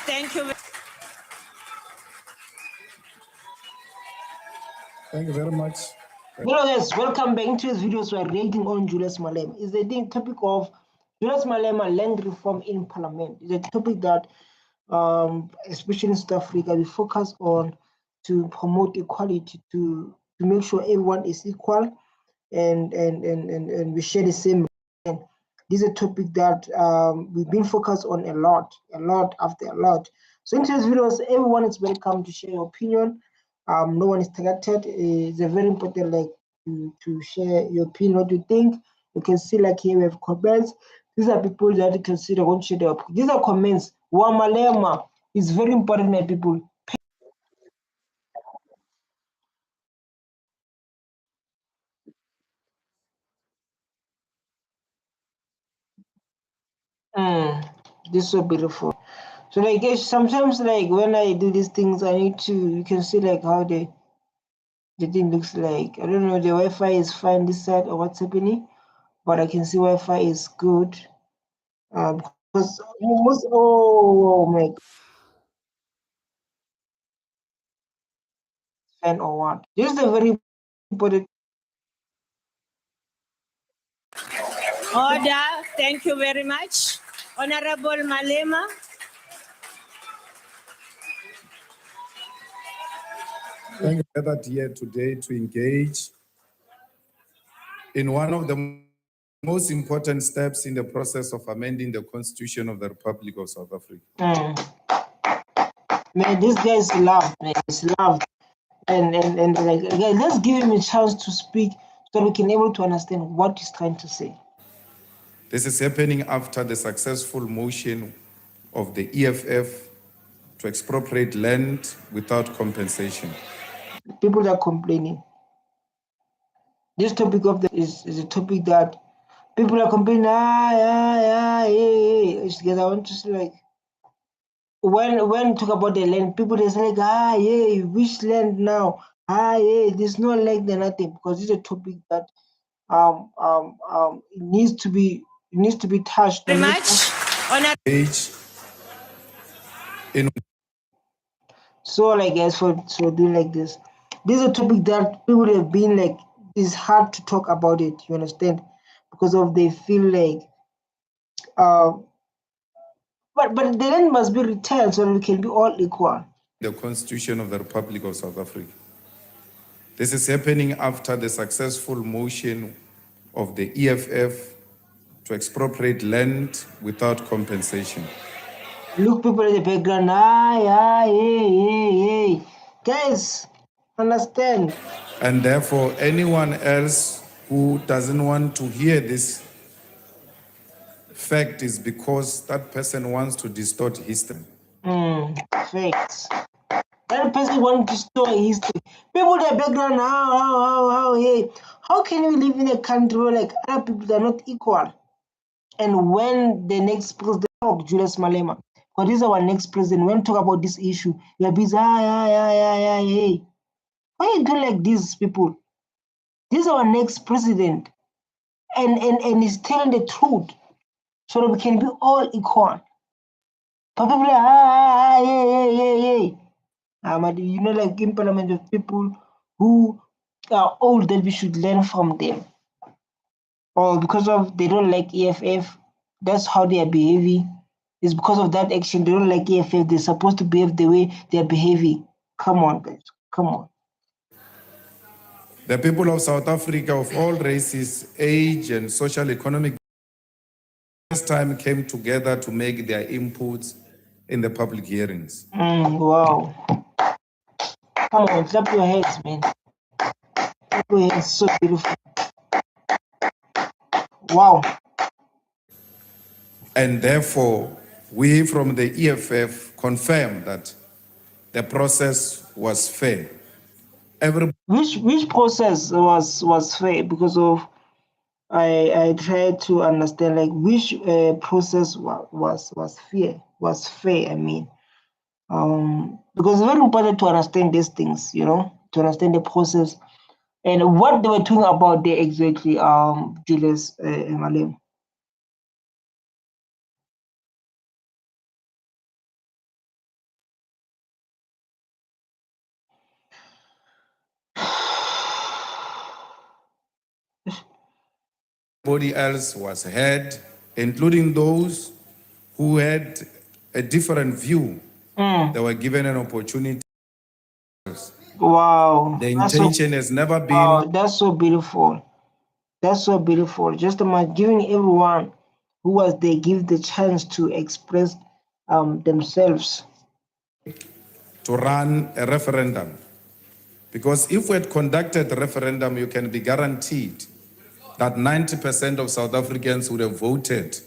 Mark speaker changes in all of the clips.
Speaker 1: Thank you.
Speaker 2: Thank you very much.
Speaker 3: Hello guys, welcome back into this video. So we're reacting on Julius Malema. It's the topic of Julius Malema land reform in parliament. It's a topic that especially in South Africa we focus on to promote equality, to make sure everyone is equal and we share the same. And this is a topic that we've been focused on a lot after a lot. So in today's videos, everyone is welcome to share your opinion. No one is targeted. It's a very important to share your opinion, what you think. You can see here we have comments. These are people that you can see they won't share their opinion. These are comments. Malema is very important, my people. This is so beautiful. So sometimes when I do these things, I need to, you can see how the thing looks like. I don't know, the Wi-Fi is fine this side or what's happening, but I can see Wi-Fi is good. Because almost, oh my God. Fan or what? This is a very important.
Speaker 1: Order. Thank you very much. Honorable Malema.
Speaker 2: Thank you for that here today to engage in one of the most important steps in the process of amending the Constitution of the Republic of South Africa.
Speaker 3: Man, this guy is loved, man. He's loved. And let's give him a chance to speak so we can able to understand what he's trying to say.
Speaker 2: This is happening after the successful motion of the EFF to expropriate land without compensation.
Speaker 3: People are complaining. This topic of is a topic that people are complaining. Because I want to say when talk about the land, people they say which land now? There's no land or nothing, because it's a topic that it needs to be touched.
Speaker 1: Very much.
Speaker 3: So guys, so doing like this is a topic that people have been it's hard to talk about it, you understand, because of they feel but the land must be returned so that we can be all equal.
Speaker 2: The Constitution of the Republic of South Africa. This is happening after the successful motion of the EFF to expropriate land without compensation.
Speaker 3: Look, people in the background, guys, understand.
Speaker 2: And therefore, anyone else who doesn't want to hear this fact is because that person wants to distort history.
Speaker 3: Facts. That person wants to distort history. People in the background, how can we live in a country where other people are not equal? And when the next president, Julius Malema, because this is our next president, when talk about this issue, you're busy, Why you do like these people? This is our next president, and he's telling the truth, so that we can be all equal. But people are in parliament of people who are old that we should learn from them. Or because of they don't like EFF, that's how they are behaving. It's because of that action they don't like EFF. They're supposed to behave the way they're behaving. Come on, guys. Come on.
Speaker 2: The people of South Africa of all races, age, and social economic first time came together to make their inputs in the public hearings.
Speaker 3: Wow. Come on, clap your hands, man. Clap your hands, so beautiful. Wow.
Speaker 2: And therefore, we from the EFF confirm that the process was fair.
Speaker 3: Which process was fair? Because of I tried to understand which process was fair. I mean, because it's very important to understand these things, to understand the process and what they were talking about there exactly. Julius Malema.
Speaker 2: everybody else was heard, including those who had a different view. They were given an opportunity.
Speaker 3: Wow.
Speaker 2: The intention has never been.
Speaker 3: Wow, that's so beautiful. That's so beautiful. Just about giving everyone who was there give the chance to express themselves.
Speaker 2: To run a referendum. Because if we had conducted a referendum, you can be guaranteed that 90% of South Africans would have voted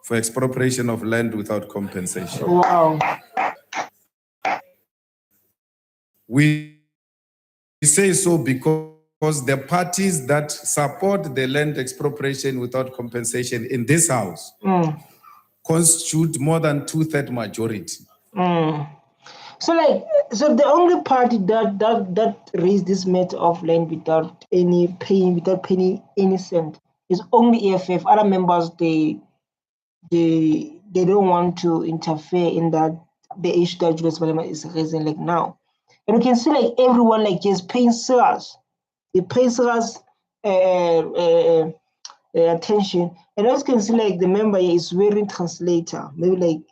Speaker 2: for expropriation of land without compensation.
Speaker 3: Wow.
Speaker 2: We say so because the parties that support the land expropriation without compensation in this house constitute more than 2/3 majority.
Speaker 3: So the only party that raised this matter of land without paying any cent is only EFF. Other members they don't want to interfere in that the issue that Julius Malema is raising like now. And we can see like everyone like just paying serious. They pay serious attention. And as you can see like the member here is wearing translator. Maybe like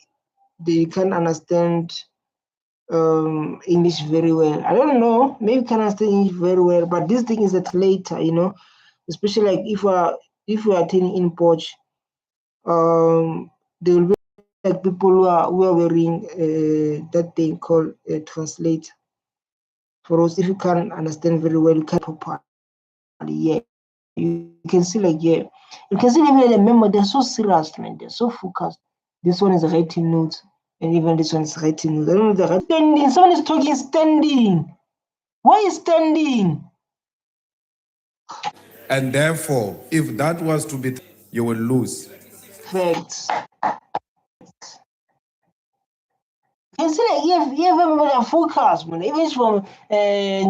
Speaker 3: they can understand English very well. I don't know, maybe can understand English very well, but this thing is a translator, you know, especially like if we are attending in Porch, there will be like people who are wearing that thing called a translator. For us, if you can't understand very well, you can properly, yeah. You can see like, yeah, you can see even the member, they're so serious, man, they're so focused. This one is writing notes, and even this one is writing notes. I don't know the standing. Someone is talking standing. Why is standing?
Speaker 2: And therefore, if that was to be, you will lose.
Speaker 3: Facts. You can see like yeah, everybody are focused, man. Even from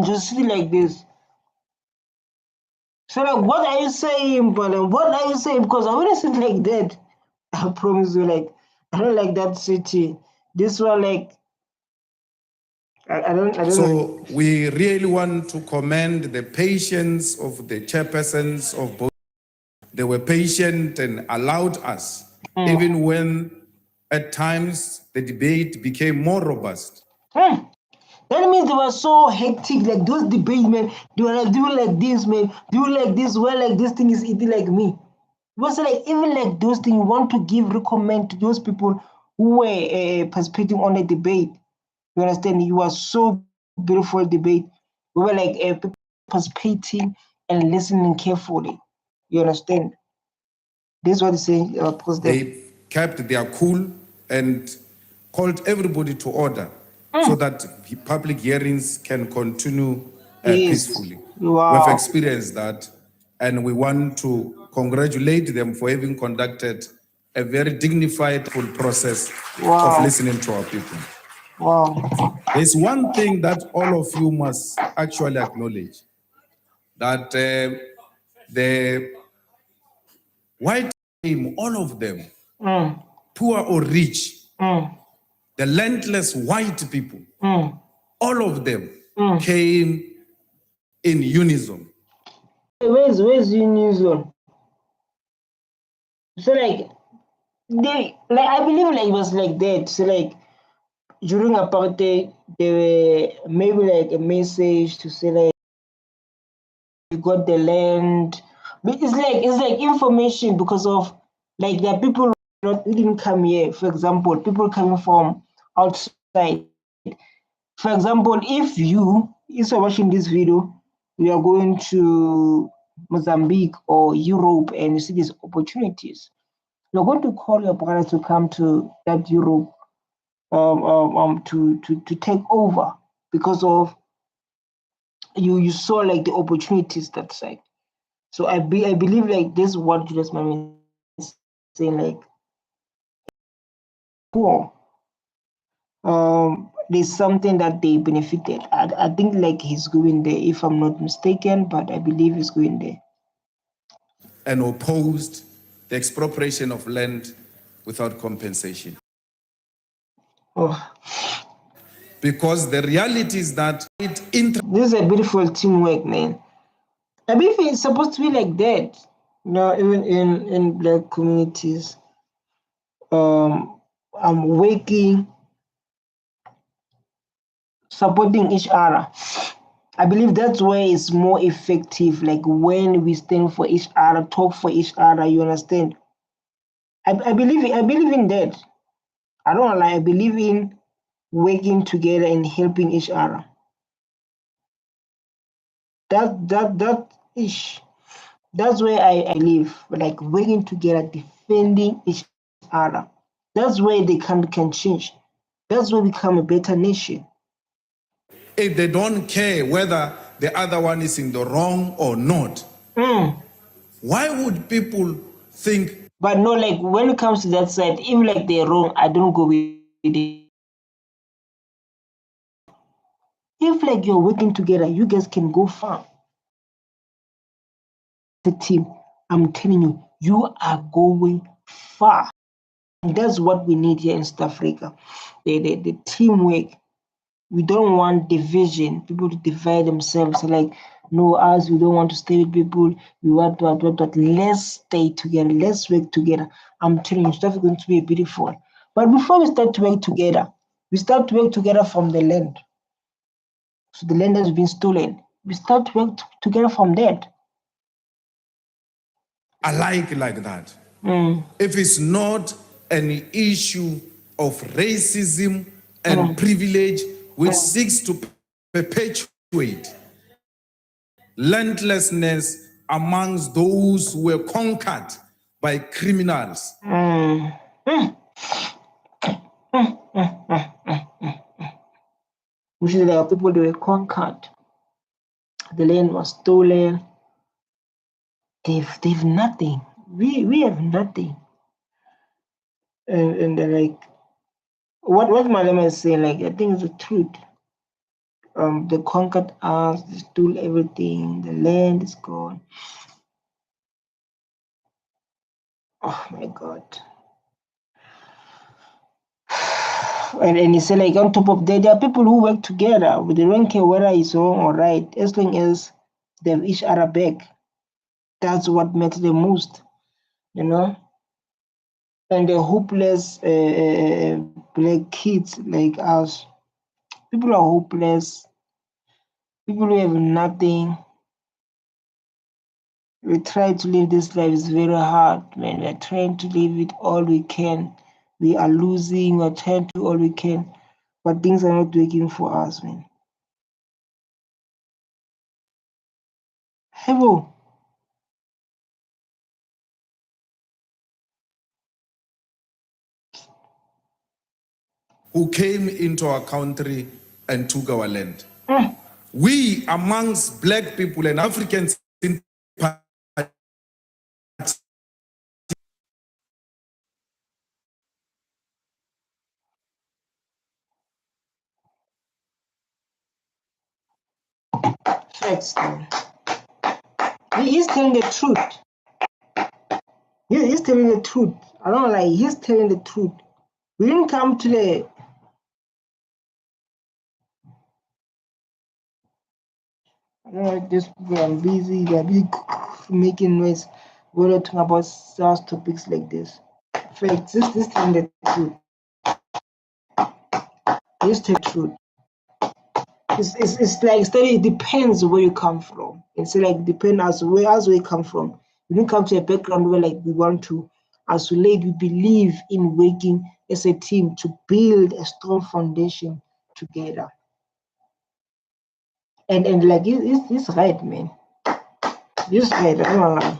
Speaker 3: just see like this. So like, what are you saying, but what are you saying? Because I wouldn't sit like that. I promise you, like I don't like that city. This one, like I don't
Speaker 2: So
Speaker 3: know.
Speaker 2: we really want to commend the patience of the chairpersons of both. They were patient and allowed us, even when at times the debate became more robust.
Speaker 3: That means they were so hectic, like those debates, man. They were like doing like this, man. Doing like this, well, like this thing is eating like me. It was like even like those things. You want to recommend to those people who were participating on the debate. You understand? It was so beautiful debate. We were like people participating and listening carefully. You understand? This is what he's saying.
Speaker 2: They kept their cool and called everybody to order so that public hearings can continue peacefully.
Speaker 3: Wow.
Speaker 2: We've experienced that, and we want to congratulate them for having conducted a very dignified full process of listening to our people.
Speaker 3: Wow.
Speaker 2: There's one thing that all of you must actually acknowledge, that the white team, all of them, poor or rich, the landless white people, all of them came in unison.
Speaker 3: Where's unison? So like I believe like it was like that. So like during apartheid, there were maybe like a message to say like you got the land. But it's like information because of like there are people who didn't come here. For example, people coming from outside. For example, if you're watching this video, you are going to Mozambique or Europe and you see these opportunities, you're going to call your brother to come to that Europe to take over because of you saw like the opportunities that side. So I believe like this is what Julius Malema is saying, like poor. There's something that they benefited. I think like he's going there, if I'm not mistaken, but I believe he's going there.
Speaker 2: And opposed the expropriation of land without compensation.
Speaker 3: Oh.
Speaker 2: Because the reality is that
Speaker 3: this is a beautiful teamwork, man. I believe it's supposed to be like that. Now, even in black communities, I'm working, supporting each other. I believe that's where it's more effective. Like when we stand for each other, talk for each other. You understand? I believe in that. I don't lie. I believe in working together and helping each other. That ish. That's where I live. Like working together, defending each other. That's where the country can change. That's where we become a better nation.
Speaker 2: If they don't care whether the other one is in the wrong or not, why would people think?
Speaker 3: But no, like when it comes to that side, even like they're wrong, I don't go with it. If like you're working together, you guys can go far. The team, I'm telling you, you are going far. And that's what we need here in South Africa. The teamwork. We don't want division, people to divide themselves. Like, no, us, we don't want to stay with people. We want what. Let's stay together. Let's work together. I'm telling you, stuff is going to be beautiful. But before we start to work together, we start to work together from the land. So the land has been stolen. We start to work together from that.
Speaker 2: Alike like that. If it's not an issue of racism and privilege which seeks to perpetuate landlessness amongst those who were conquered by criminals.
Speaker 3: Which is like people, they were conquered. The land was stolen. They've nothing. We have nothing. And they're like, what Malema is saying, like, I think it's the truth. They conquered us, they stole everything, the land is gone. Oh my God. And he said, like, on top of that, there are people who work together, but they don't care whether it's wrong or right, as long as they have each other back. That's what matters the most, you know? And the hopeless black kids like us, people are hopeless, people who have nothing. We try to live this life, it's very hard, man. We're trying to live it all we can. We are losing, we're trying to do all we can, but things are not working for us, man. Hello.
Speaker 2: Who came into our country and took our land. We, amongst black people and Africans in
Speaker 3: Facts, man. He's telling the truth. He's telling the truth. I don't like. He's telling the truth. We didn't come to the. I don't know. Just I'm busy. They're busy making noise. We're talking about such topics like this. Facts. This telling the truth. He's telling the truth. It's like study. It depends where you come from. It's like depend as where you come from. We didn't come to a background where like we want to isolate. We believe in working as a team to build a strong foundation together. And like it's right, man. It's right. I don't lie.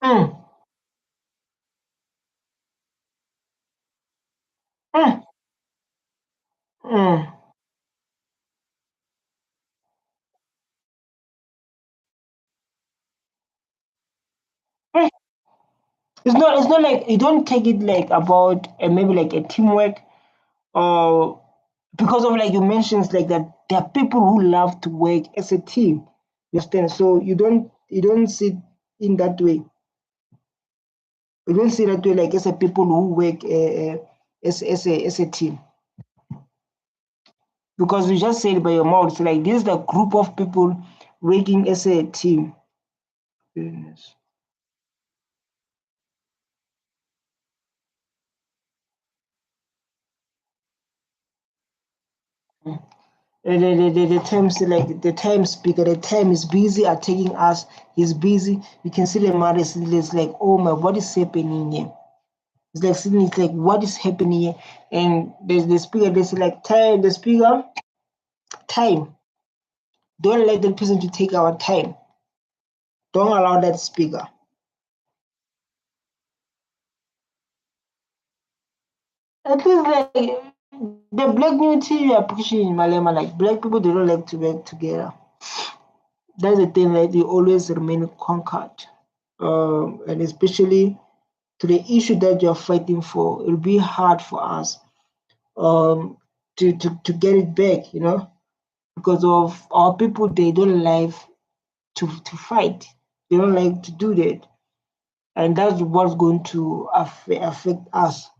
Speaker 3: Mm, mm, mm. Mm. It's not like you don't take it like about maybe like a teamwork or because of like you mentioned like that there are people who love to work as a team. You understand? So you don't see it in that way. You don't see that way like as a people who work as a team. because you just said by your mouth, it's like this is the group of people working as a team. Yes. The terms like the time speaker, the time is busy attacking us, he's busy. You can see the mother is like, oh my, what is happening here? It's like sitting, it's like what is happening here? And there's the speaker, there's like time, the speaker, time. Don't let the person to take our time. Don't allow that speaker. At least like the black unity you are pushing in Malema, like black people they don't like to work together. That's the thing, like they always remain conquered. And especially to the issue that you're fighting for, it'll be hard for us to get it back, you know, because of our people, they don't like to fight. They don't like to do that. And that's what's going to affect us.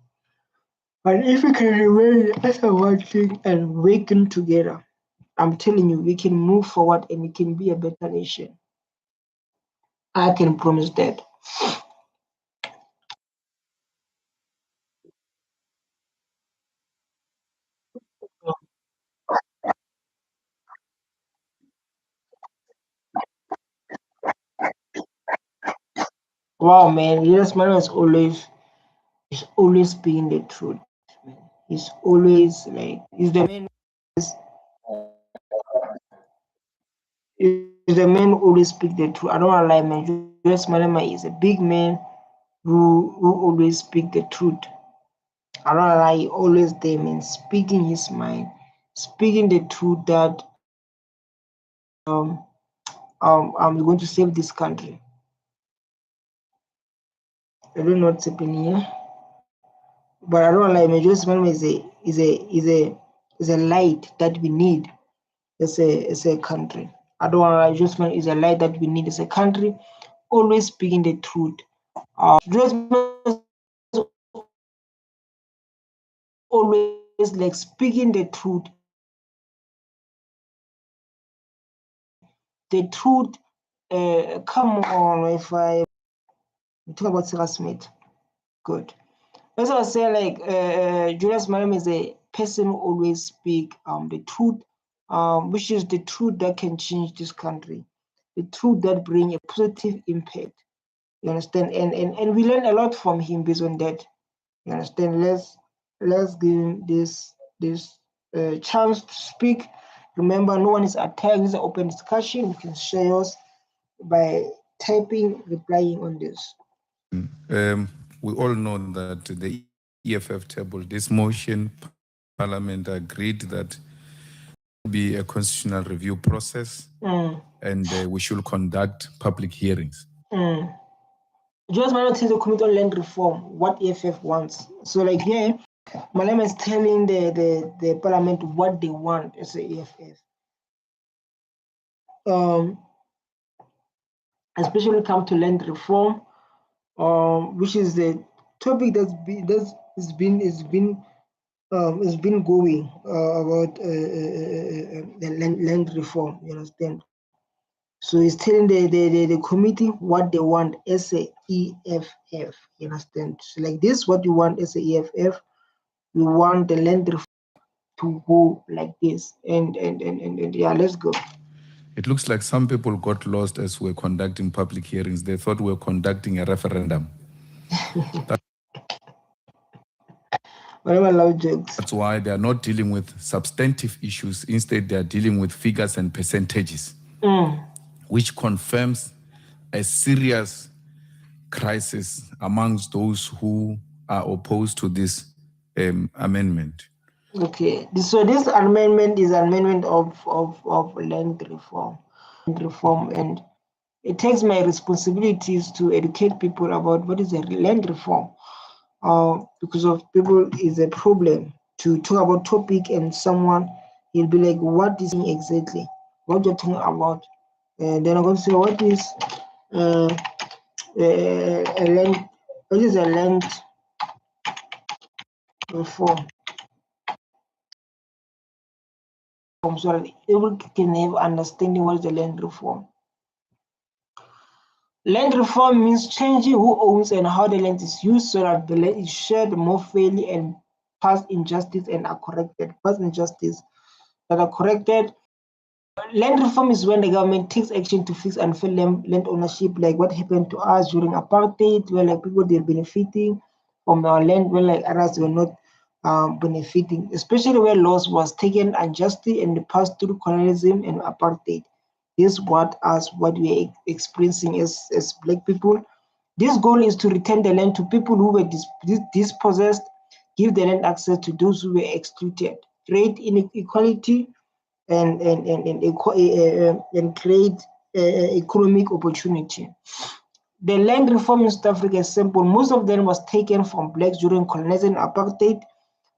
Speaker 3: But if we can remain as a one thing and working together, I'm telling you, we can move forward and we can be a better nation. I can promise that. Wow, man, yes, man is always being the truth. Man. He's always like he's the man. He's the man who always speak the truth. I don't want to lie, man. Julius Malema is a big man who always speak the truth. I don't lie, he always there, man, speaking his mind, speaking the truth that um I'm going to save this country. I don't know what's happening here, but I don't lie, man. Julius Malema is a light that we need as a country. I don't want to lie, Julius Malema is a light that we need as a country, always speaking the truth. Julius Malema is always like speaking the truth. The truth, come on, if I talk about Sarah Smith, good. That's what I say, like, Julius Malema is a person who always speak the truth, which is the truth that can change this country, the truth that bring a positive impact. You understand? And we learn a lot from him based on that. You understand? Let's give him this chance to speak. Remember, no one is attacked. It's an open discussion. You can share yours by typing, replying on this.
Speaker 2: We all know that the EFF table, this motion, Parliament agreed that be a constitutional review process and we should conduct public hearings.
Speaker 3: Just Malema tells the Committee on Land Reform what EFF wants. So like here, Malema is telling the Parliament what they want as a EFF. Especially when it comes to land reform, which is the topic that's been going about the land reform. You understand? So he's telling the committee what they want as a EFF. You understand? So like this, what you want as a EFF, you want the land reform to go like this, and yeah, let's go.
Speaker 2: It looks like some people got lost as we're conducting public hearings. They thought we were conducting a referendum.
Speaker 3: Whatever loud jokes.
Speaker 2: That's why they are not dealing with substantive issues. Instead, they are dealing with figures and percentages, which confirms a serious crisis amongst those who are opposed to this amendment.
Speaker 3: Okay, so this amendment is an amendment of land reform, and it takes my responsibilities to educate people about what is a land reform. Because of people is a problem to talk about topic and someone he'll be like, what is exactly what you're talking about? And then I'm going to say, what is a land? What is a land reform? so that people can have understanding what is the land reform. Land reform means changing who owns and how the land is used so that the land is shared more fairly and past injustice and are corrected. Past injustice that are corrected. Land reform is when the government takes action to fix unfair land ownership, like what happened to us during apartheid, where like people they're benefiting from our land, when like others were not benefiting, especially where laws was taken unjustly and passed through colonialism and apartheid. This is what we are experiencing as Black people. This goal is to return the land to people who were dispossessed, give the land access to those who were excluded, create inequality, and create economic opportunity. The land reform in South Africa is simple. Most of them was taken from blacks during colonization and apartheid,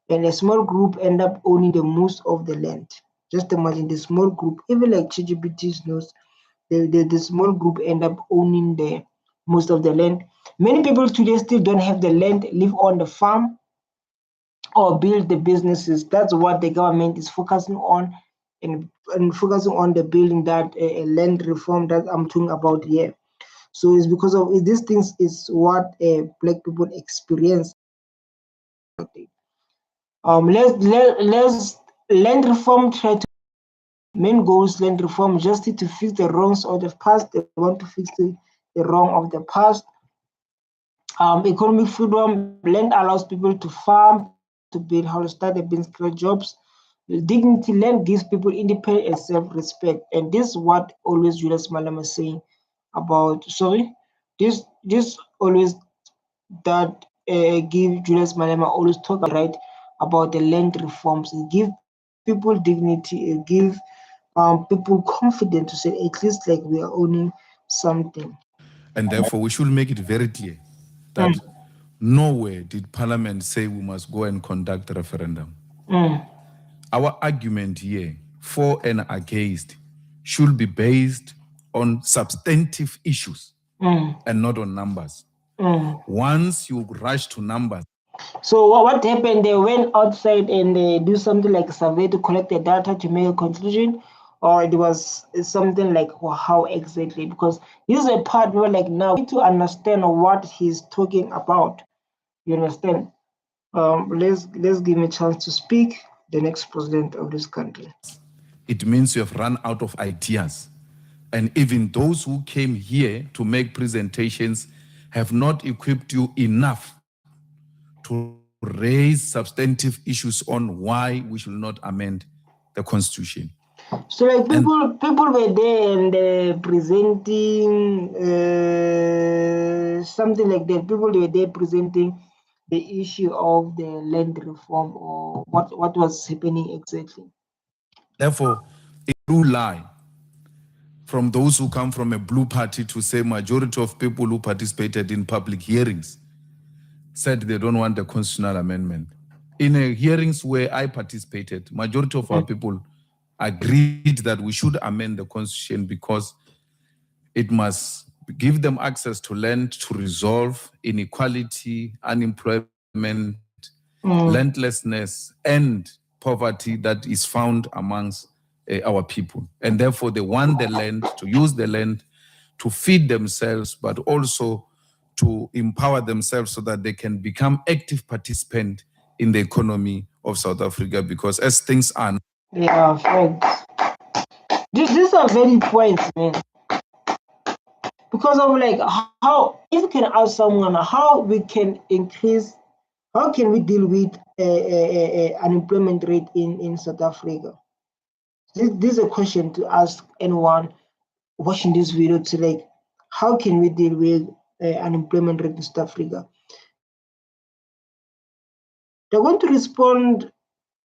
Speaker 3: and a small group end up owning the most of the land. Just imagine the small group, even like CGBT's knows, the small group end up owning the most of the land. Many people today still don't have the land, live on the farm, or build the businesses. That's what the government is focusing on, and focusing on the building that land reform that I'm talking about here. So it's because of these things is what Black people experience. Let's land reform try to main goals land reform just to fix the wrongs of the past. They want to fix the wrong of the past. Economic freedom, land allows people to farm, to build, how to start a business, create jobs. Dignity, land gives people independence and self-respect, and this is what always Julius Malema is saying about. This always that give Julius Malema always talk right about the land reforms. It give people dignity. It give people confidence to say at least like we are owning something.
Speaker 2: And therefore, we should make it very clear that nowhere did Parliament say we must go and conduct a referendum. Our argument here, for and against, should be based on substantive issues and not on numbers. Once you rush to numbers.
Speaker 3: So what happened? They went outside and they do something like a survey to collect the data to make a conclusion, or it was something like how exactly? Because this is a part where like now we need to understand what he's talking about. You understand? Let's give him a chance to speak. The next president of this country.
Speaker 2: It means you have run out of ideas. And even those who came here to make presentations have not equipped you enough to raise substantive issues on why we should not amend the Constitution.
Speaker 3: So like people were there and presenting something like that. People were there presenting the issue of the land reform, or what was happening exactly.
Speaker 2: Therefore, a true lie from those who come from a blue party to say majority of people who participated in public hearings said they don't want the constitutional amendment. In hearings where I participated, majority of our people agreed that we should amend the Constitution because it must give them access to land to resolve inequality, unemployment, landlessness, and poverty that is found amongst our people. And therefore, they want the land, to use the land to feed themselves, but also to empower themselves so that they can become active participants in the economy of South Africa. Because as things are,
Speaker 3: yeah, friends, these are very points, man. Because of like how, if you can ask someone how we can increase, how can we deal with unemployment rate in South Africa? This is a question to ask anyone watching this video to like, how can we deal with unemployment rate in South Africa? They're going to respond,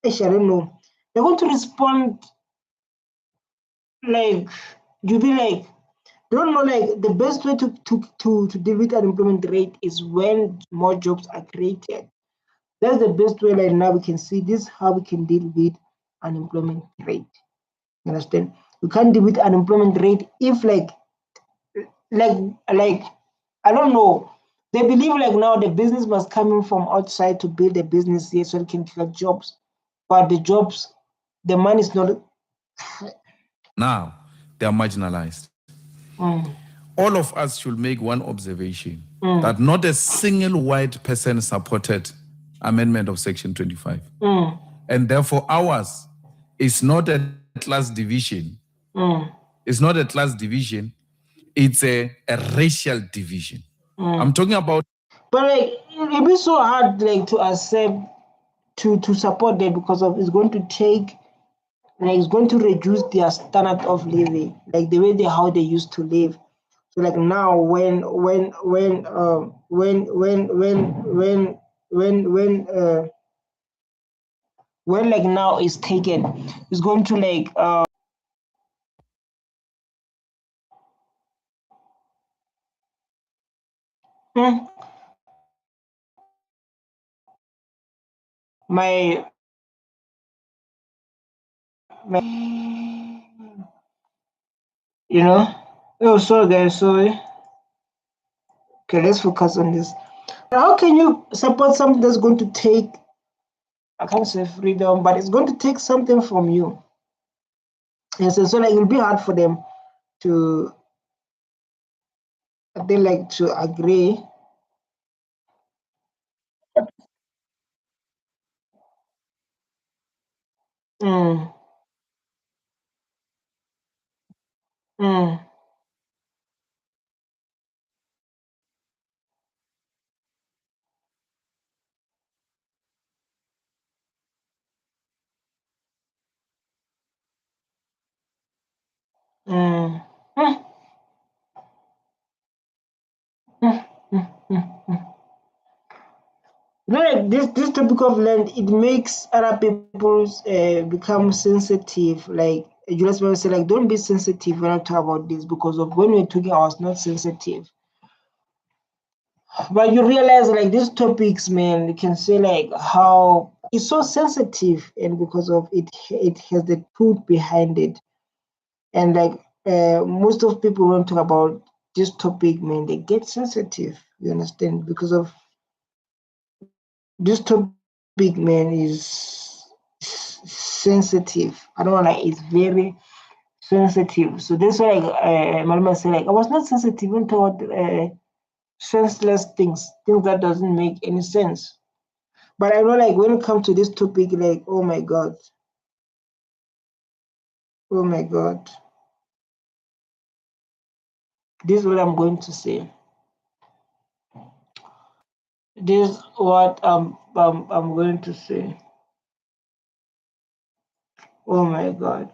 Speaker 3: actually, I don't know. They're going to respond like, you'll be like, don't know, like the best way to deal with unemployment rate is when more jobs are created. That's the best way. Like now we can see this, how we can deal with unemployment rate. You understand? We can't deal with unemployment rate if like I don't know. They believe like now the business must come in from outside to build a business here so they can create jobs. But the jobs, the money is not
Speaker 2: Now, they are marginalized. All of us should make one observation that not a single white person supported amendment of Section 25. And therefore, ours is not a class division. It's not a class division. It's a racial division. I'm talking about.
Speaker 3: But like it'll be so hard like to accept to support them because of it's going to take like it's going to reduce their standard of living, like the way how they used to live. So like now when like now is taken, it's going to like my you know. Oh, sorry guys, sorry. Okay, let's focus on this. How can you support something that's going to take, I can't say freedom, but it's going to take something from you? And so like it'll be hard for them to, they like to agree. Mm, mm, mm, mm, like this topic of land, it makes other people become sensitive. Like Julius Malema said, like don't be sensitive when I talk about this because of when we're talking, I was not sensitive. But you realize like these topics, man, you can say like how it's so sensitive, and because of it has the truth behind it. And like most of people don't talk about this topic, man, they get sensitive. You understand? Because of this topic, man, is sensitive. I don't know, like it's very sensitive. So that's why like Malama said, like I was not sensitive even toward senseless things that doesn't make any sense. But I know like when it comes to this topic, like oh my god, this is what I'm going to say. This is what I'm going to say. Oh my god.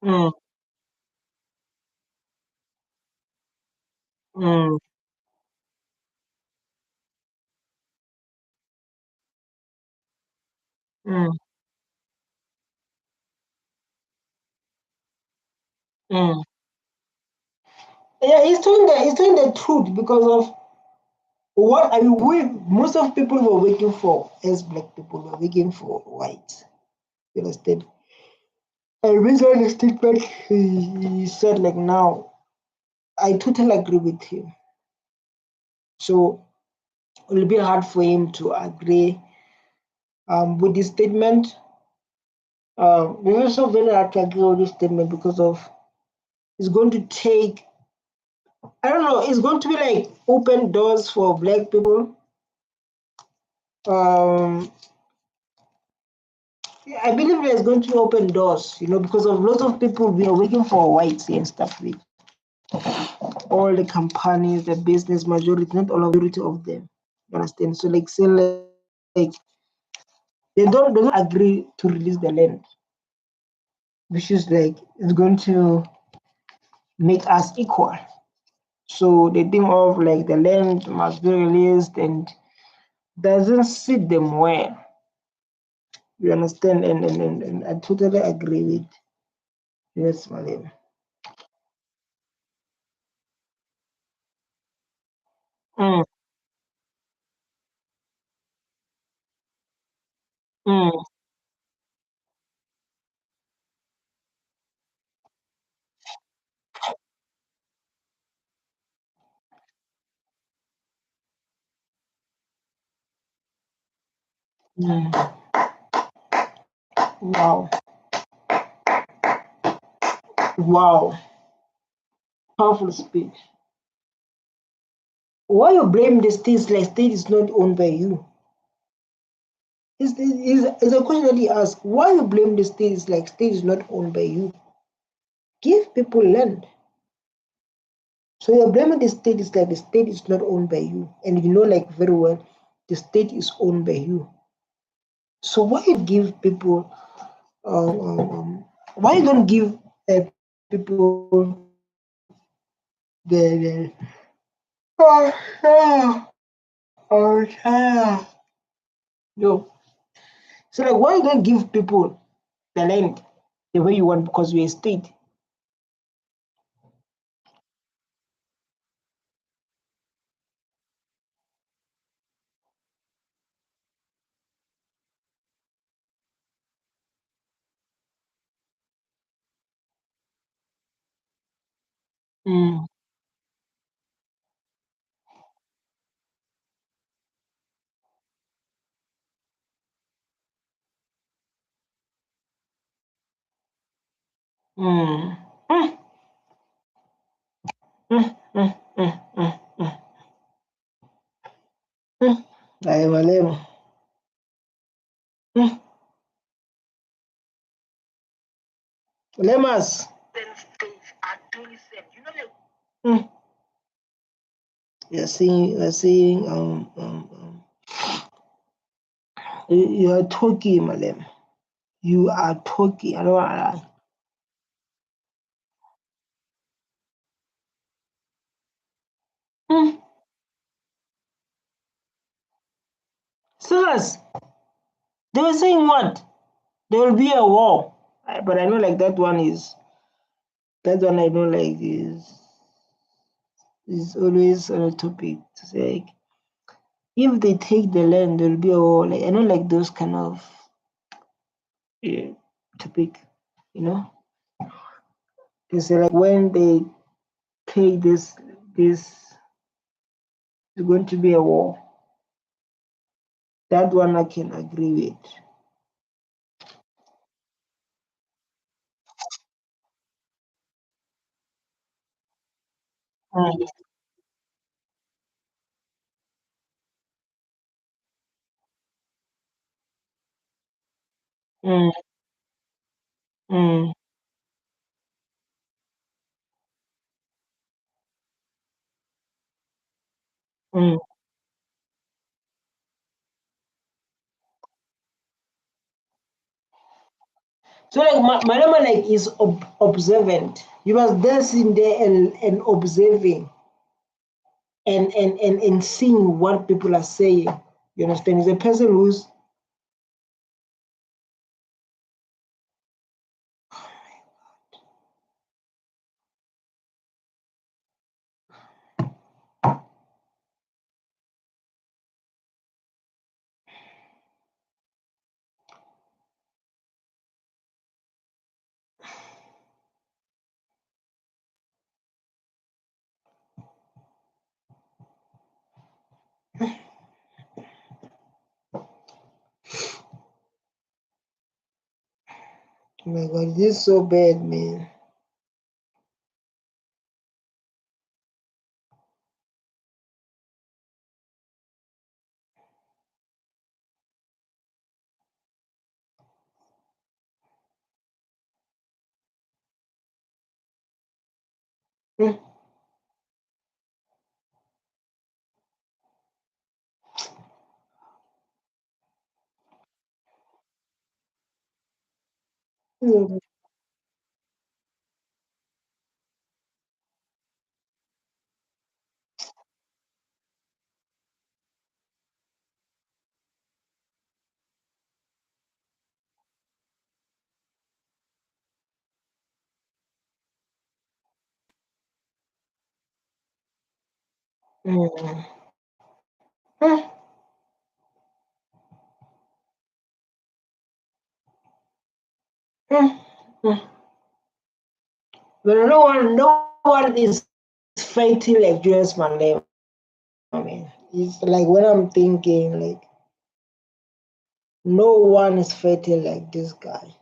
Speaker 3: Mm, mm, mm, mm. Yeah, he's telling the truth because of what I mean. We most of people were waiting for as black people were waiting for white. You understand? And based on the statement he said, like now, I totally agree with him. So it will be hard for him to agree with this statement. It's also very hard to agree with this statement because of it's going to take, I don't know, it's going to be like open doors for black people. Um, I believe it's going to open doors, because of lots of people we are waiting for whites and stuff like all the companies, the business majority, not all of majority of them. You understand? So like say like they don't agree to release the land, which is like it's going to make us equal. So they think of like the land must be released and doesn't suit them well. You understand? And I totally agree with Julius Malema. Mm, mm, Mm. Wow. Wow. Powerful speech. Why you blame the states like state is not owned by you? Is a question that he asked. Why you blame the states like state is not owned by you? Give people land. So you're blaming the state is like the state is not owned by you. And you know like very well the state is owned by you. So why you give people why you don't give people the no. So like why you don't give people the land the way you want because we're a state? Mm, mm, mm, mm, mm, mm, mm, mm. Ay, Malema. Mm. Lemas. Mm. You're saying you are talking, Malem. You are talking. I don't wanna lie. Sirs, they were saying what? There will be a war. But I know like that one I know like is always on a topic to say like, if they take the land there will be a war. Like I know like those kind of uh, topic, you know. They say like when they take this is going to be a war. That one I can agree with. Mm, mm, mm, mm. So like Malama like is observant. You must there sitting there and observing and seeing what people are saying. You understand? He's a person who's oh my god, this is so bad, man. Mm, mm, mm, mm, mm, mm. But no one is fighting like Julius Malema. I mean, it's like when I'm thinking like No one is fighting like this guy.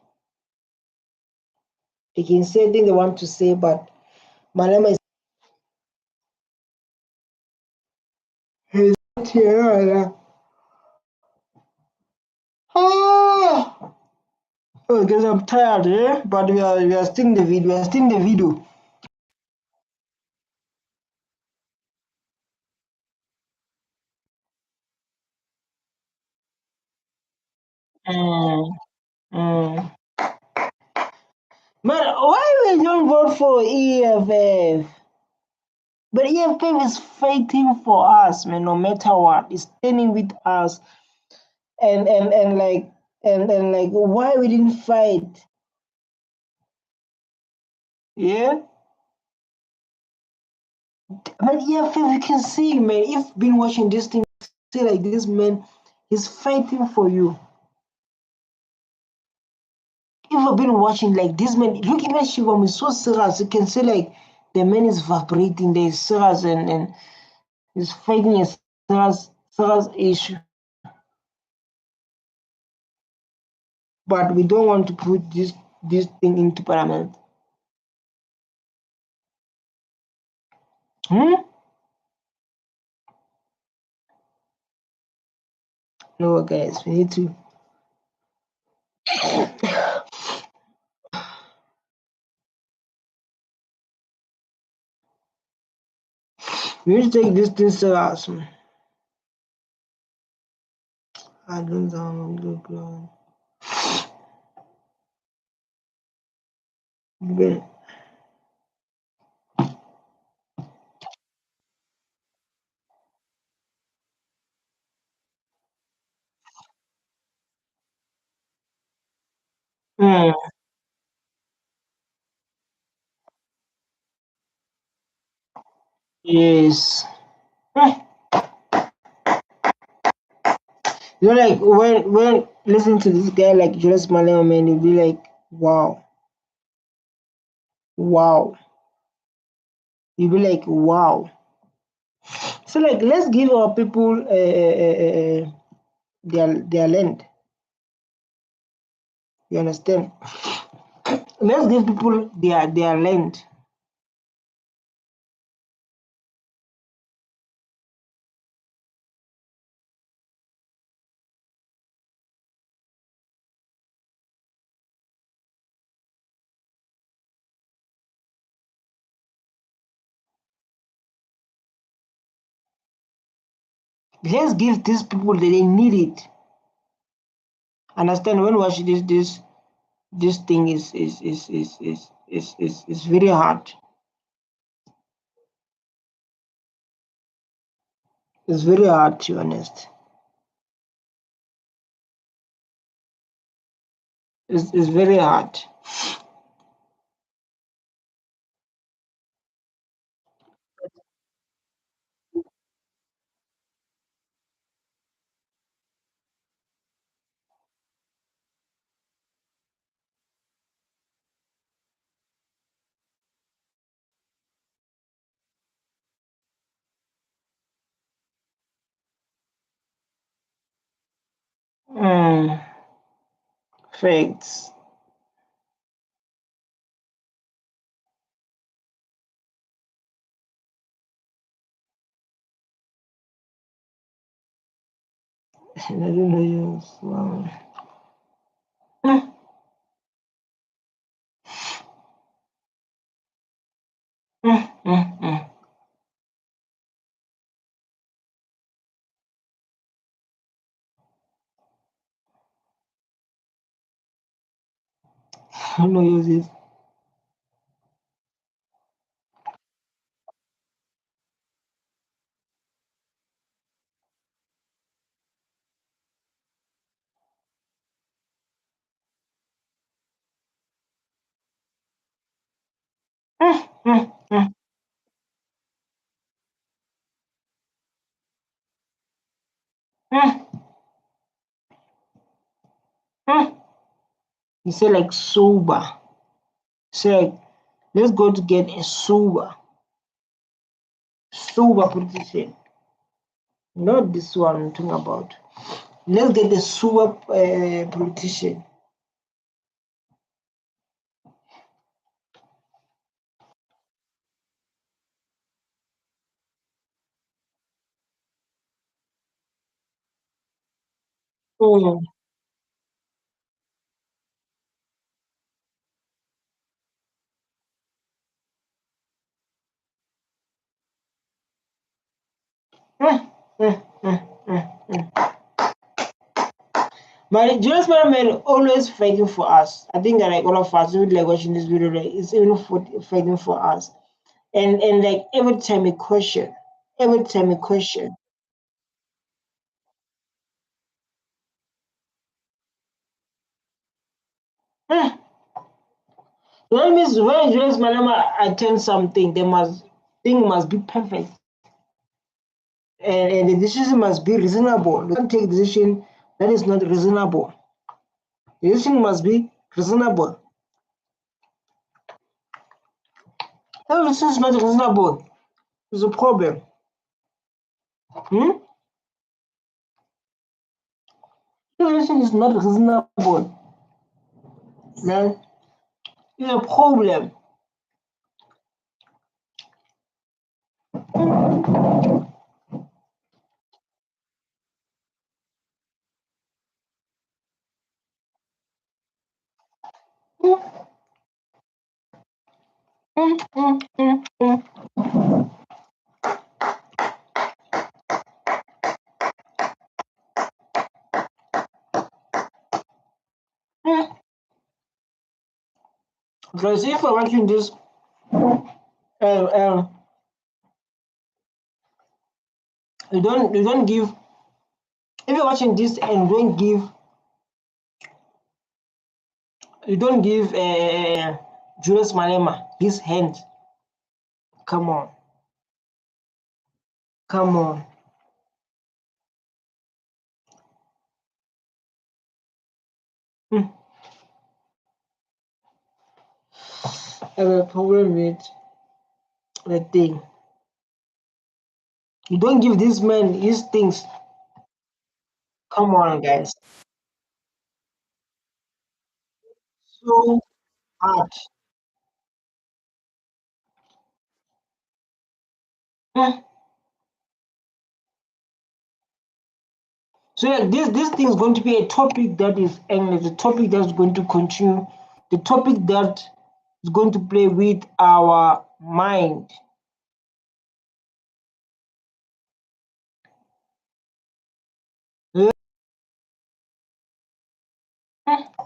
Speaker 3: They can say anything they want to say, but Malema is he's not here. Ah! Oh, because I'm tired, eh? But we are still in the video. We are still in the video. Mm, mm. But why we don't vote for EFF? But EFF is fighting for us, man. No matter what, it's standing with us, and like and like why we didn't fight? Yeah. But EFF, you can see, man. If you've been watching this thing, see like this man, he's fighting for you. If you've been watching like this man, look at Shivam is so serious. You can see like the man is vibrating, there's serious and he's fighting a serious issue. But we don't want to put this thing into parliament. Hmm? No guys, we need to take this thing serious, man. I don't know. But, mm, yes. You know, like when listening to this guy like Julius Malema, man, you'll be like, wow, wow. You'll be like, wow. So like, let's give our people their land. You understand? Let's give people their land. Let's give these people that they need it. Understand? When watch this thing is very hard. It's very hard to be honest. It's very hard. Mm, facts. I don't know you. Wow. Mm, mm. I don't know you. Mm, mm, mm, mm, mm. You say like sober. Say like, let's go to get a sober politician. Not this one I'm talking about. Let's get the super politician. Mm. Mm, mm, mm, mm. But Julius Malema always fighting for us. I think that like all of us who like watching this video, like it's even fighting for us. And like every time a question, every time a question. Mm. That means when Julius Malema attends something, they must thing must be perfect. And the decision must be reasonable. You can't take a decision that is not reasonable. The decision must be reasonable. If this is not reasonable, it's a problem. Hmm? If the decision is not reasonable, then it's a problem. Because if we're watching this, uh, you don't give. If you're watching this and you don't give Julius Malema his hand. Come on, come on. Hmm. I have a problem with the thing. You don't give this man his things. Come on, guys. So hard. Hmm. So like this thing is going to be a topic that is endless, a topic that's going to continue, the topic that is going to play with our mind.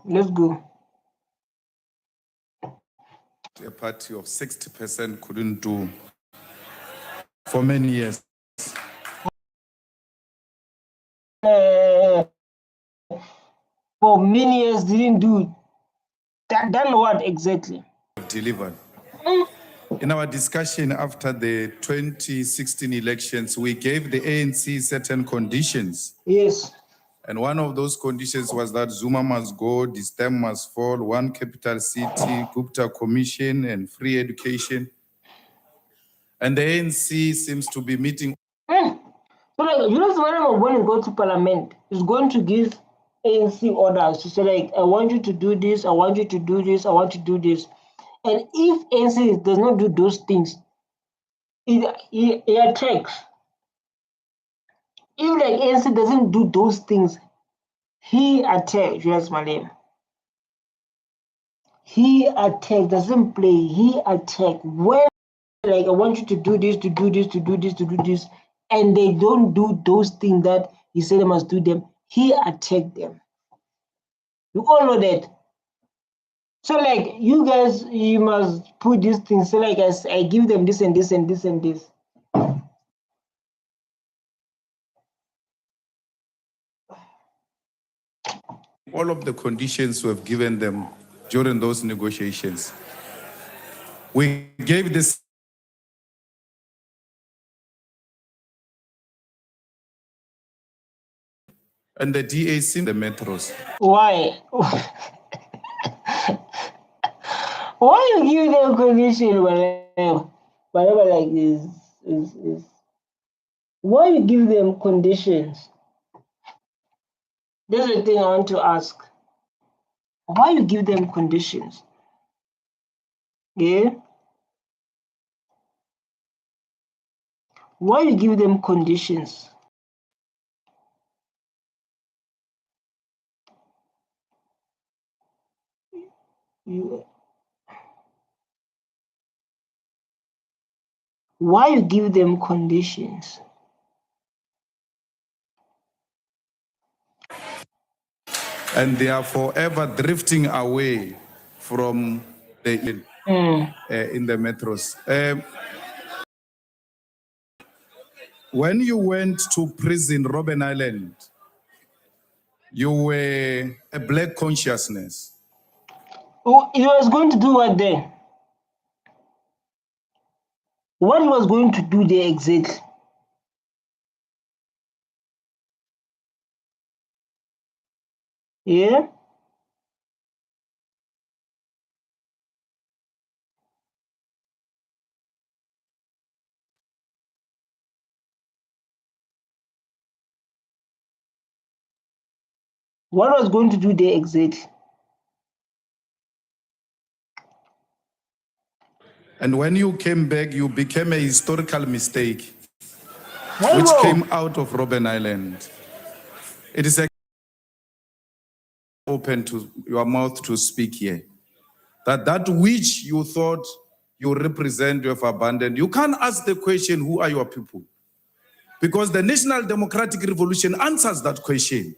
Speaker 3: Let's go.
Speaker 2: A party of 60% couldn't do for many years.
Speaker 3: Uh, for many years didn't do that. Done what exactly?
Speaker 2: Delivered. In our discussion after the 2016 elections, we gave the ANC certain conditions.
Speaker 3: Yes.
Speaker 2: And one of those conditions was that Zuma must go, the stem must fall, one capital city, Gupta Commission, and free education. And the ANC seems to be meeting.
Speaker 3: So like Julius Malema when he goes to parliament, is going to give ANC orders to say like, I want you to do this, I want you to do this, I want you to do this. And if ANC does not do those things, he attacks. If like ANC doesn't do those things, he attacks Julius Malema. He attacks, doesn't play, he attacks. When like I want you to do this, to do this, to do this, to do this, and they don't do those things that he said they must do them, he attacked them. You all know that. So like you guys, you must put these things. So like I give them this and this and this and this.
Speaker 2: All of the conditions we have given them during those negotiations. We gave this. And the DAC, the metros.
Speaker 3: Why? Why you give them condition whatever like is why you give them conditions? There's a thing I want to ask. Why you give them conditions? Yeah? Why you give them conditions? Why you give them conditions?
Speaker 2: And they are forever drifting away from the in the metros. When you went to prison, Robben Island, you were a black consciousness.
Speaker 3: Oh, he was going to do what then? What he was going to do there exactly? Yeah? What was going to do there exactly?
Speaker 2: And when you came back, you became a historical mistake,
Speaker 3: Hey,
Speaker 2: which
Speaker 3: bro.
Speaker 2: came out of Robben Island. It is open to your mouth to speak here. That which you thought you represent, you have abandoned. You can't ask the question, who are your people? Because the National Democratic Revolution answers that question.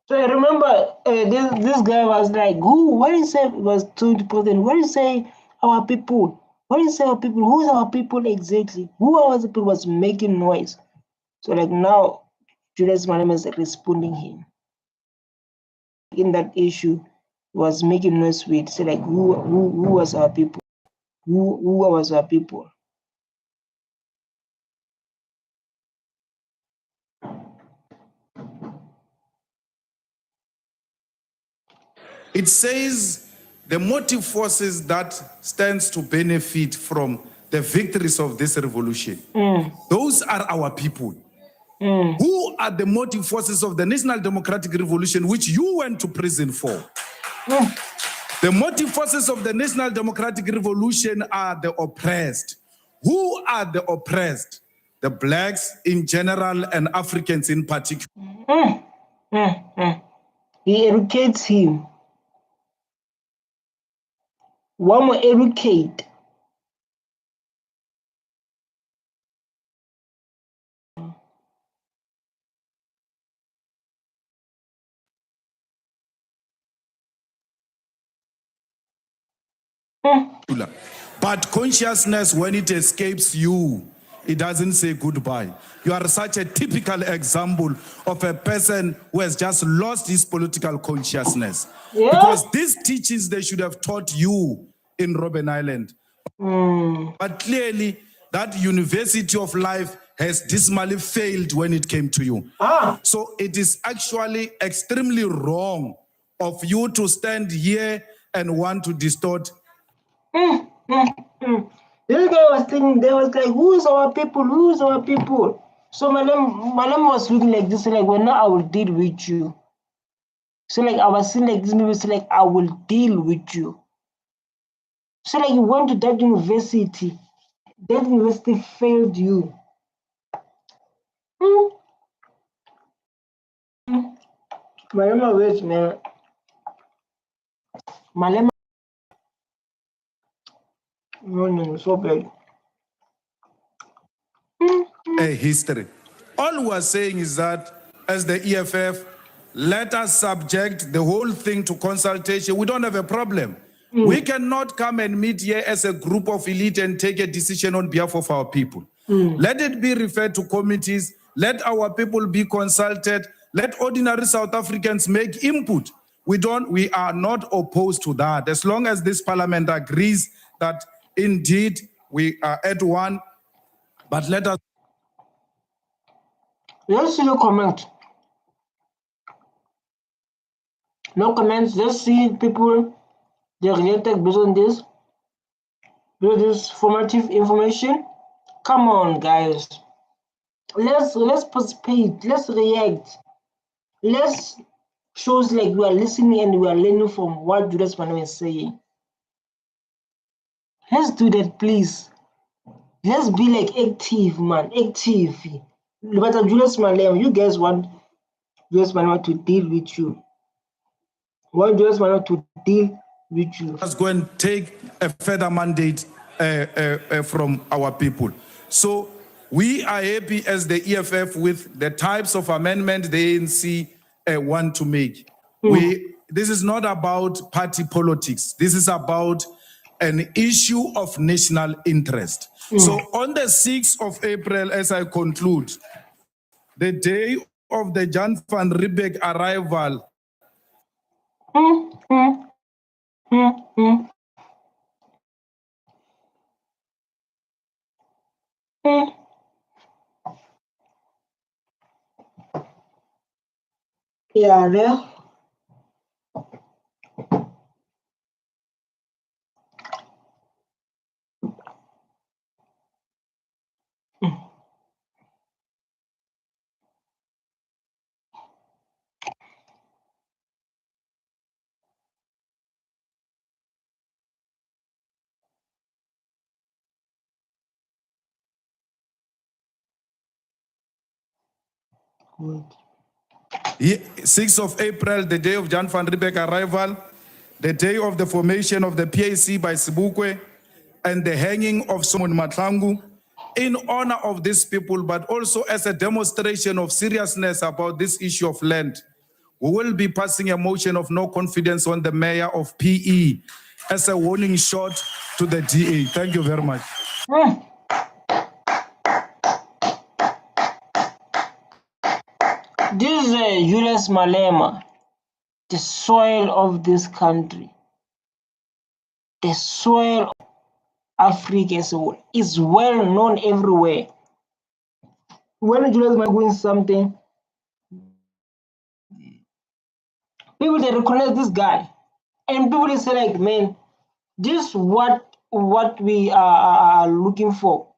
Speaker 3: So I remember this guy was like, who? What is it? Was told the president, what is say our people? What is our people? Who's our people exactly? Who are the people was making noise? So like now, Julius Malema is responding him. In that issue, was making noise with say like who was our people? Who was our people?
Speaker 2: It says the motive forces that stands to benefit from the victories of this revolution. Those are our people. Who are the motive forces of the National Democratic Revolution, which you went to prison for? The motive forces of the National Democratic Revolution are the oppressed. Who are the oppressed? The blacks in general and Africans in particular.
Speaker 3: He educates him. One more educate.
Speaker 2: But consciousness, when it escapes you, it doesn't say goodbye. You are such a typical example of a person who has just lost his political consciousness.
Speaker 3: Yeah?
Speaker 2: Because these teachings they should have taught you in Robben Island. But clearly, that university of life has dismally failed when it came to you. So it is actually extremely wrong of you to stand here and want to distort.
Speaker 3: This guy was thinking, they was like, who's our people? Who's our people? So Malem was looking like this, like, well, now I will deal with you. So like I was saying like this, maybe so like I will deal with you. So like you went to that university failed you. Malema, wait, man. Malema, no, so bad.
Speaker 2: A history. All we are saying is that as the EFF, let us subject the whole thing to consultation. We don't have a problem. We cannot come and meet here as a group of elite and take a decision on behalf of our people. Let it be referred to committees. Let our people be consulted. Let ordinary South Africans make input. We are not opposed to that. As long as this parliament agrees that indeed we are at one, but let us.
Speaker 3: Let's see your comment. No comments. Let's see people they reacted based on this. with this formative information. Come on, guys. Let's participate. Let's react. Let's shows like we are listening and we are learning from what Julius Malema is saying. Let's do that, please. Let's be like active, man. Active. But Julius Malema, you guys want Julius Malema to deal with you. Want Julius Malema to deal with you.
Speaker 2: Let's go and take a further mandate from our people. So we are happy as the EFF with the types of amendment the ANC want to make. This is not about party politics. This is about an issue of national interest. So on the 6th of April, as I conclude, the day of the Jan van Riebeeck arrival,
Speaker 3: Yeah, there. Good.
Speaker 2: 6th of April, the day of Jan van Riebeeck arrival, the day of the formation of the PAC by Sibukwe, and the hanging of Solomon Mahlangu, in honor of these people, but also as a demonstration of seriousness about this issue of land, we will be passing a motion of no confidence on the mayor of PE as a warning shot to the DA. Thank you very much.
Speaker 3: This is Julius Malema, the soil of this country, the soil of Africa as a whole is well known everywhere. When Julius Malema wins something, people they recognize this guy, and people they say like, man, this is what we are looking for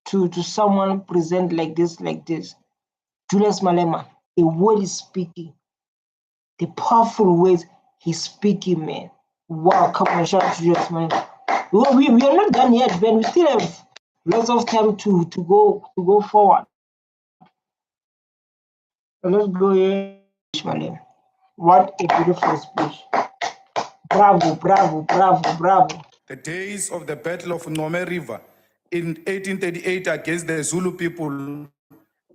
Speaker 3: to someone present like this. Julius Malema, the word is speaking, the powerful words he's speaking, man. Wow, come on, shout out to Julius Malema. We are not done yet, man. We still have lots of time to go forward. So let's go here, Malema. What a beautiful speech. Bravo, bravo, bravo, bravo.
Speaker 2: The days of the Battle of Nome River in 1838 against the Zulu people,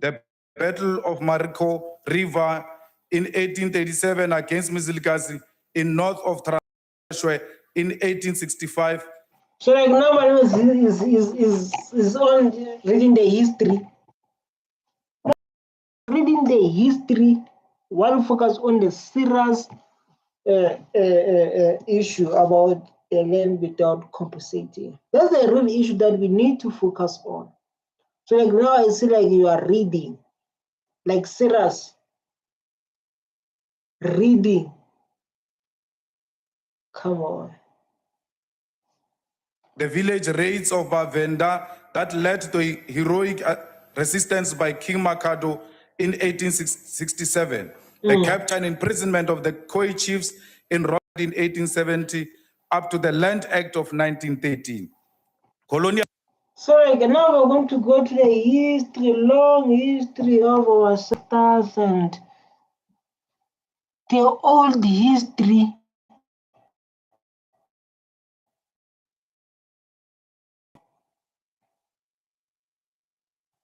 Speaker 2: the Battle of Mariko River in 1837 against Mzilikazi in north of Trashwe in 1865.
Speaker 3: So like now is on reading the history. Reading the history while focus on the serious issue about the land without compensating. That's the real issue that we need to focus on. So like now I see like you are reading, like serious reading. Come on.
Speaker 2: The village raids of Bavenda that led to heroic resistance by King Makado in 1867. The capture and imprisonment of the Khoi chiefs in Rwanda in 1870 up to the Land Act of 1913. Colonial.
Speaker 3: So like now we're going to go to the history, long history of our ancestors and the old history.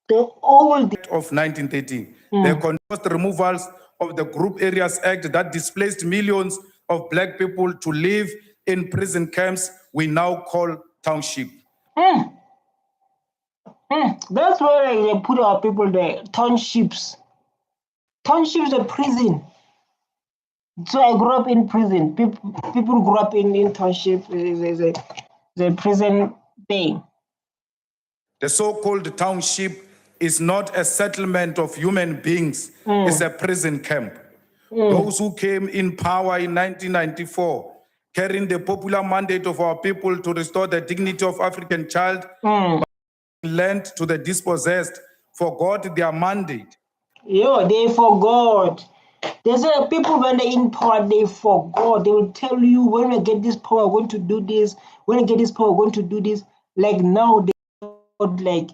Speaker 3: The old
Speaker 2: of 1913. The controlled removals of the Group Areas Act that displaced millions of black people to live in prison camps we now call township.
Speaker 3: That's where they put our people there, townships. Townships are prison. So I grew up in prison. People grew up in township. The prison thing.
Speaker 2: The so-called township is not a settlement of human beings. It's a prison camp. Those who came in power in 1994 carrying the popular mandate of our people to restore the dignity of African child, land to the dispossessed, forgot their mandate.
Speaker 3: Yo, they forgot. There's people when they're in power, they forgot. They will tell you, when we get this power, we're going to do this. When we get this power, we're going to do this. Like now, they like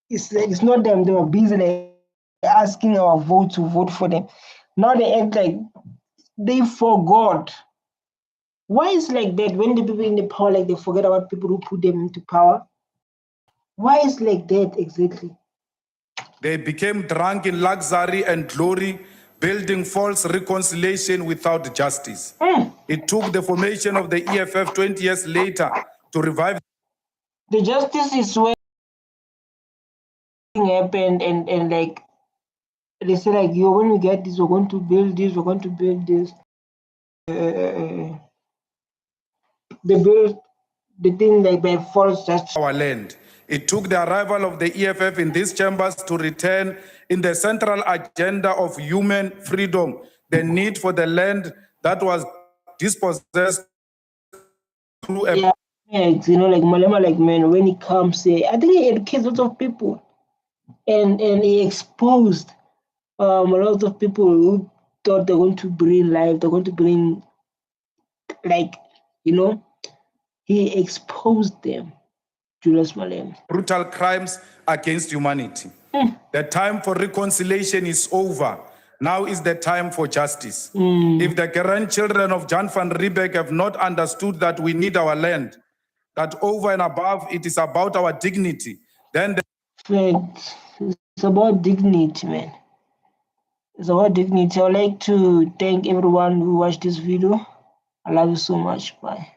Speaker 3: it's not them. They were busy like asking our vote to vote for them. Now they act like they forgot. Why is like that? When the people in the power, like they forget about people who put them into power. Why is like that exactly?
Speaker 2: They became drunk in luxury and glory, building false reconciliation without justice. It took the formation of the EFF 20 years later to revive.
Speaker 3: The justice is when happened and like they say like, yo, when we get this, we're going to build this, we're going to build this. They built the thing like by false justice.
Speaker 2: Our land. It took the arrival of the EFF in these chambers to return in the central agenda of human freedom, the need for the land that was dispossessed through a
Speaker 3: yeah, you know, like Malema, like man, when he comes, I think he educates lots of people, and he exposed a lot of people who thought they're going to bring life, they're going to bring like, you know, he exposed them. Julius Malema.
Speaker 2: Brutal crimes against humanity. The time for reconciliation is over. Now is the time for justice. If the grandchildren of Jan van Riebeeck have not understood that we need our land, that over and above it is about our dignity, then
Speaker 3: man, it's about dignity, man. It's about dignity. I'd like to thank everyone who watched this video. I love you so much. Bye.